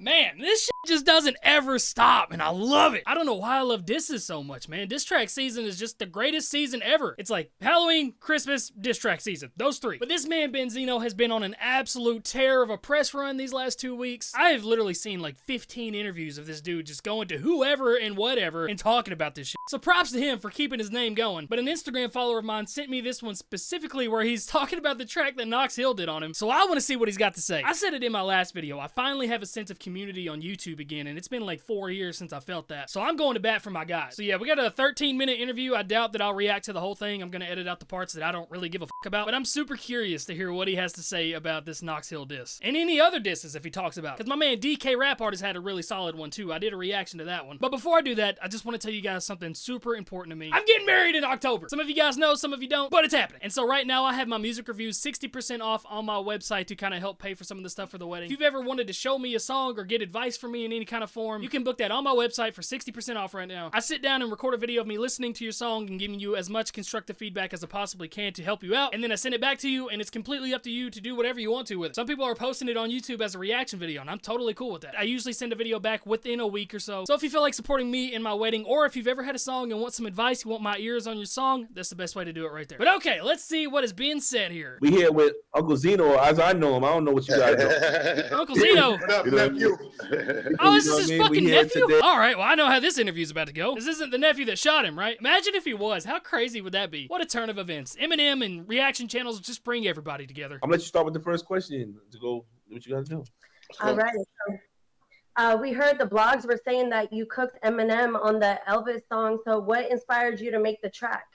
Man, this shit just doesn't ever stop, and I love it. I don't know why I love disses so much, man. Diss track season is just the greatest season ever. It's like Halloween, Christmas, diss track season. Those three. But this man, Benzino, has been on an absolute tear of a press run these last 2 weeks. I have literally seen like 15 interviews of this dude just going to whoever and whatever and talking about this shit. So props to him for keeping his name going. But an Instagram follower of mine sent me this one specifically where he's talking about the track that Knox Hill did on him. So I want to see what he's got to say. I said it in my last video. I finally have a sense of community on YouTube again, and it's been like 4 years since I felt that. So I'm going to bat for my guys. So yeah, we got a 13-minute interview. I doubt that I'll react to the whole thing. I'm going to edit out the parts that I don't really give a fuck about, but I'm super curious to hear what he has to say about this Knox Hill diss. And any other disses if he talks about it. Because my man DK Rap Artist had a really solid one too. I did a reaction to that one. But before I do that, I just want to tell you guys something super important to me. I'm getting married in October. Some of you guys know, some of you don't, but it's happening. And so right now I have my music reviews 60% off on my website to kind of help pay for some of the stuff for the wedding. If you've ever wanted to show me a song or get advice from me in any kind of form, you can book that on my website for 60% off right now. I sit down and record a video of me listening to your song and giving you as much constructive feedback as I possibly can to help you out, and then I send it back to you, and it's completely up to you to do whatever you want to with it. Some people are posting it on YouTube as a reaction video, and I'm totally cool with that. I usually send a video back within a week or so. So if you feel like supporting me in my wedding, or if you've ever had a song and want some advice, you want my ears on your song, that's the best way to do it right there. But okay, let's see what is being said here. We here with Uncle Zeno, as I know him. I don't know what you guys know. Uncle Zeno. What up, nephew? Oh, is this his fucking nephew? All right, well, I know how this interview's about to go. This isn't the nephew that shot him, right? Imagine if he was. How crazy would that be? What a turn of events. Eminem and reaction channels just bring everybody together. I'm gonna let you start with the first question to go do what you gotta do. All right. So, we heard the blogs were saying that you cooked Eminem on the Elvis song. So what inspired you to make the track?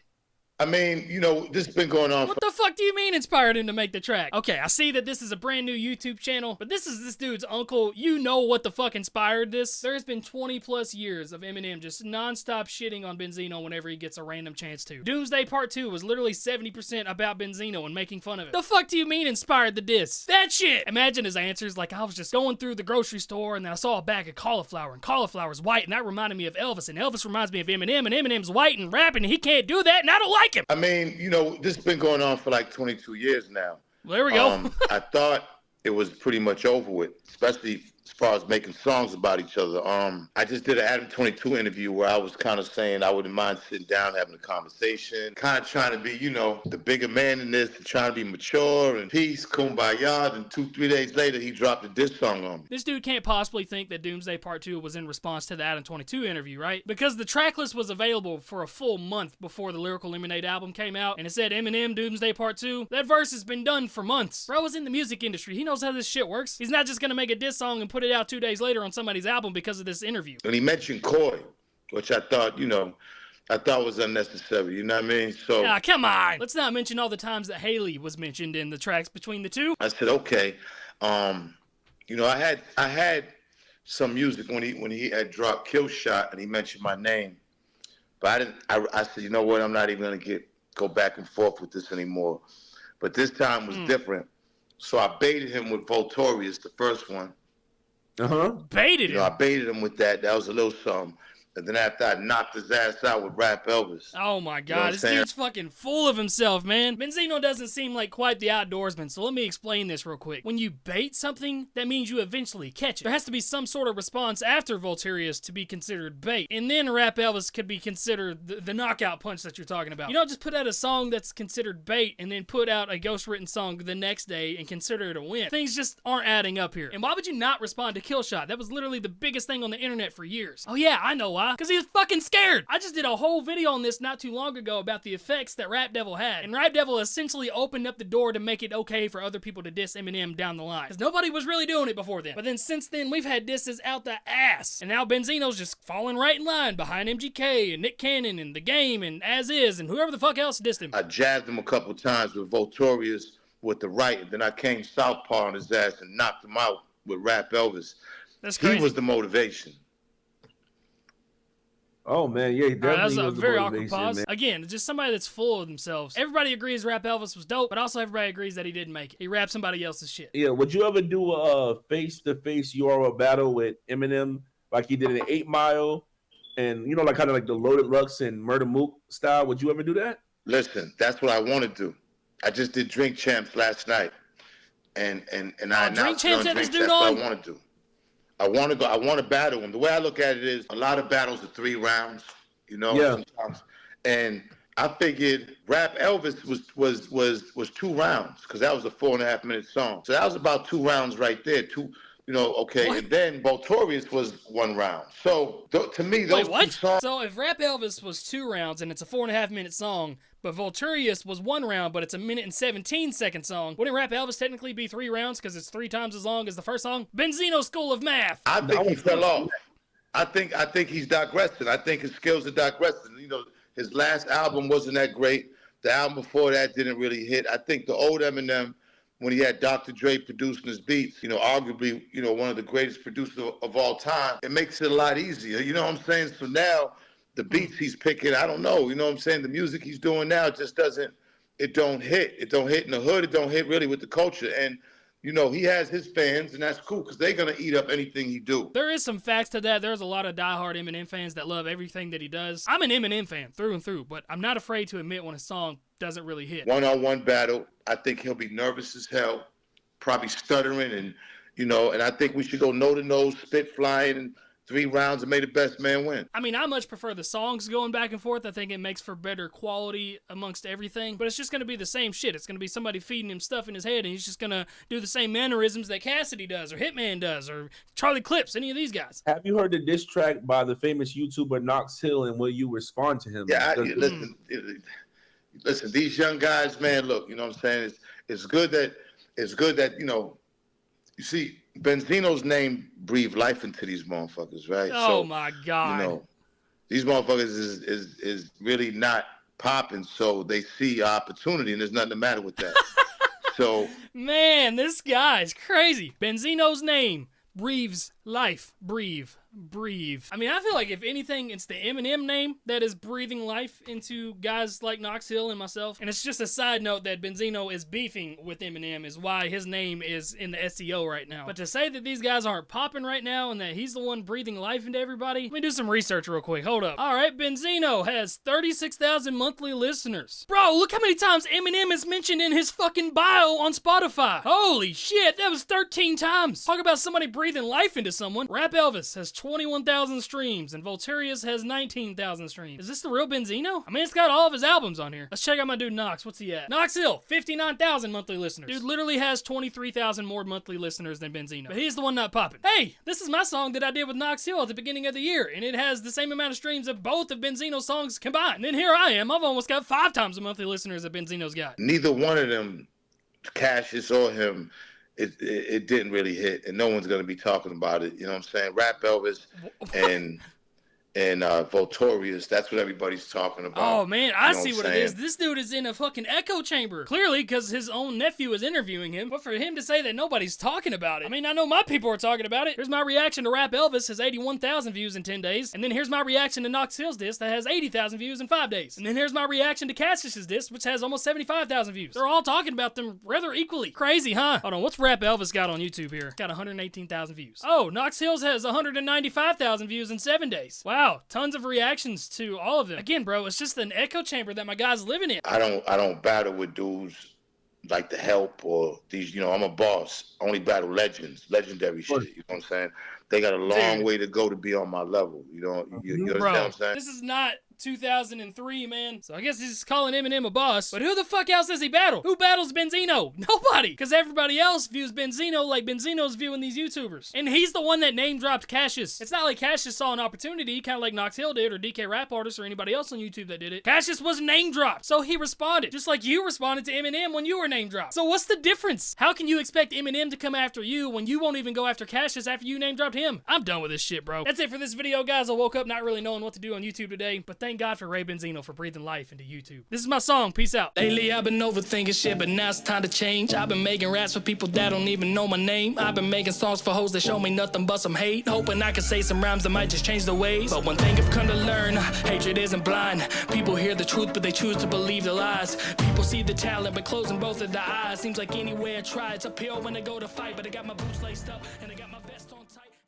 I mean, you know, this has been going on. What the fuck do you mean inspired him to make the track? Okay, I see that this is a brand new YouTube channel, but this is this dude's uncle. You know what the fuck inspired this? There's been 20 plus years of Eminem just non-stop shitting on Benzino whenever he gets a random chance to. Doomsday Part 2 was literally 70% about Benzino and making fun of it. The fuck do you mean inspired the diss? That shit! Imagine his answers like, I was just going through the grocery store and then I saw a bag of cauliflower, and cauliflower's white, and that reminded me of Elvis, and Elvis reminds me of Eminem, and Eminem's white and rapping, and he can't do that, and I don't like him! I mean, you know, this has been going on for like 22 years now. Well, there we go. I thought it was pretty much over with, especially as far as making songs about each other. I just did an Adam 22 interview where I was kind of saying I wouldn't mind sitting down, having a conversation, kind of trying to be, you know, the bigger man in this, trying to be mature and peace, kumbaya. And 2-3 days later, he dropped a diss song on me. This dude can't possibly think that Doomsday Part 2 was in response to the Adam 22 interview, right? Because the track list was available for a full month before the Lyrical Lemonade album came out, and it said Eminem Doomsday Part 2. That verse has been done for months. Bro was in the music industry. He knows how this shit works. He's not just gonna make a diss song and put it out 2 days later on somebody's album because of this interview. And he mentioned Coy, which I thought, you know, I thought was unnecessary, you know what I mean? So, ah, come on. Let's not mention all the times that Haley was mentioned in the tracks between the two. I said, okay. You know, I had some music when he had dropped Kill Shot and he mentioned my name. But I said, you know what, I'm not even gonna go back and forth with this anymore. But this time was different. So I baited him with Voltorious, the first one. Baited him? You know, I baited him with that. That was a little something. And then after I knocked his ass out with Rap Elvis. Oh my God, this dude's fucking full of himself, man. Benzino doesn't seem like quite the outdoorsman, so let me explain this real quick. When you bait something, that means you eventually catch it. There has to be some sort of response after Voltorious to be considered bait. And then Rap Elvis could be considered the knockout punch that you're talking about. You don't just put out a song that's considered bait and then put out a ghost-written song the next day and consider it a win. Things just aren't adding up here. And why would you not respond to Kill Shot? That was literally the biggest thing on the internet for years. Oh yeah, I know why. Because he was fucking scared. I just did a whole video on this not too long ago about the effects that Rap Devil had. And Rap Devil essentially opened up the door to make it okay for other people to diss Eminem down the line. Because nobody was really doing it before then. But then since then, we've had disses out the ass. And now Benzino's just falling right in line behind MGK and Nick Cannon and The Game and As Is and whoever the fuck else dissed him. I jabbed him a couple times with Voltorious with the right. And then I came southpaw on his ass and knocked him out with Rap Elvis. That's crazy. He was the motivation. Oh man, yeah, that's a was very awkward pause. Man. Again, just somebody that's full of themselves. Everybody agrees Rap Elvis was dope, but also everybody agrees that he didn't make it. He rapped somebody else's shit. Yeah, would you ever do a face-to-face URL battle with Eminem like he did in 8 Mile, and you know, like kind of like the Loaded Lux and Murder Mook style? Would you ever do that? Listen, that's what I want to do. I just did Drink Champs last night, and I announced Drink Champs on had this Drink dude Champs on? what I want to do. I want to battle him. The way I look at it is a lot of battles are 3 rounds, sometimes. And I figured Rap Elvis was 2 rounds because that was a 4.5 minute song. So that was about 2 rounds right there. Okay. What? And then Voltorious was 1 round. So to me, those two songs. So if Rap Elvis was 2 rounds and it's a 4.5 minute song, but Voltorious was 1 round, but it's a 1:17 song, wouldn't Rap Elvis technically be 3 rounds because it's 3 times as long as the first song? Benzino School of Math. I think he fell off. I think he's digressing. I think his skills are digressing. His last album wasn't that great. The album before that didn't really hit. I think the old Eminem, when he had Dr. Dre producing his beats, arguably, one of the greatest producers of all time, it makes it a lot easier. You know what I'm saying? So now the beats he's picking, I don't know. You know what I'm saying? The music he's doing now just it don't hit. It don't hit in the hood. It don't hit really with the culture. And, he has his fans, and that's cool because they're going to eat up anything he do. There is some facts to that. There's a lot of diehard Eminem fans that love everything that he does. I'm an Eminem fan through and through, but I'm not afraid to admit when a song doesn't really hit. One-on-one battle, I think he'll be nervous as hell, probably stuttering, and, and I think we should go nose-to-nose, spit flying, and 3 rounds and may the best man win. I mean, I much prefer the songs going back and forth. I think it makes for better quality amongst everything. But it's just going to be the same shit. It's going to be somebody feeding him stuff in his head, and he's just going to do the same mannerisms that Cassidy does, or Hitman does, or Charlie Clips, any of these guys. Have you heard the diss track by the famous YouTuber Knox Hill, and will you respond to him? Yeah, listen, these young guys, man, look, you know what I'm saying? It's good that, you see, Benzino's name breathed life into these motherfuckers, right? Oh, my God. These motherfuckers is really not popping, so they see opportunity, and there's nothing the matter with that. So, man, this guy's crazy. Benzino's name breathes life. Breathe. I mean, I feel like if anything, it's the Eminem name that is breathing life into guys like Knox Hill and myself. And it's just a side note that Benzino is beefing with Eminem is why his name is in the SEO right now. But to say that these guys aren't popping right now and that he's the one breathing life into everybody, let me do some research real quick. Hold up. All right, Benzino has 36,000 monthly listeners. Bro, look how many times Eminem is mentioned in his fucking bio on Spotify. Holy shit, that was 13 times. Talk about somebody breathing life into someone. Rap Elvis has 21,000 streams, and Voltorious has 19,000 streams. Is this the real Benzino? I mean, it's got all of his albums on here. Let's check out my dude Knox. What's he at? Knox Hill, 59,000 monthly listeners. Dude literally has 23,000 more monthly listeners than Benzino. But he's the one not popping. Hey, this is my song that I did with Knox Hill at the beginning of the year, and it has the same amount of streams of both of Benzino's songs combined. And then here I am. I've almost got 5 times the monthly listeners that Benzino's got. Neither one of them, Cassius or him, it didn't really hit, and no one's going to be talking about it. You know what I'm saying? Rap Elvis and Voltorious, that's what everybody's talking about. Oh, man, I see what it is. This dude is in a fucking echo chamber. Clearly, because his own nephew is interviewing him. But for him to say that nobody's talking about it, I mean, I know my people are talking about it. Here's my reaction to Rap Elvis, has 81,000 views in 10 days. And then here's my reaction to Knox Hill's diss that has 80,000 views in 5 days. And then here's my reaction to Cassius's diss, which has almost 75,000 views. They're all talking about them rather equally. Crazy, huh? Hold on, what's Rap Elvis got on YouTube here? Got 118,000 views. Oh, Knox Hill's has 195,000 views in 7 days. Wow, tons of reactions to all of them. Again, bro, it's just an echo chamber that my guy's living in. I don't battle with dudes like The Help or these, I'm a boss. I only battle legendary shit. You know what I'm saying? They got a long way to go to be on my level. You understand what I'm saying? This is not 2003, man. So I guess he's calling Eminem a boss. But who the fuck else does he battle? Who battles Benzino? Nobody. Because everybody else views Benzino like Benzino's viewing these YouTubers. And he's the one that name dropped Cassius. It's not like Cassius saw an opportunity, kind of like Knox Hill did, or DK Rap Artist, or anybody else on YouTube that did it. Cassius was name dropped. So he responded. Just like you responded to Eminem when you were name dropped. So what's the difference? How can you expect Eminem to come after you when you won't even go after Cassius after you name dropped him? I'm done with this shit, bro. That's it for this video, guys. I woke up not really knowing what to do on YouTube today, but thank God for Ray Benzino for breathing life into YouTube. This is my song. Peace out. Lately, I've been overthinking shit, but now it's time to change. I've been making raps for people that don't even know my name. I've been making songs for hoes that show me nothing but some hate, hoping I can say some rhymes that might just change the ways. But one thing I've come to learn, hatred isn't blind. People hear the truth, but they choose to believe the lies. People see the talent, but closing both of their eyes. Seems like any way I try, it's uphill when I go to fight, but I got my boots laced up, and I got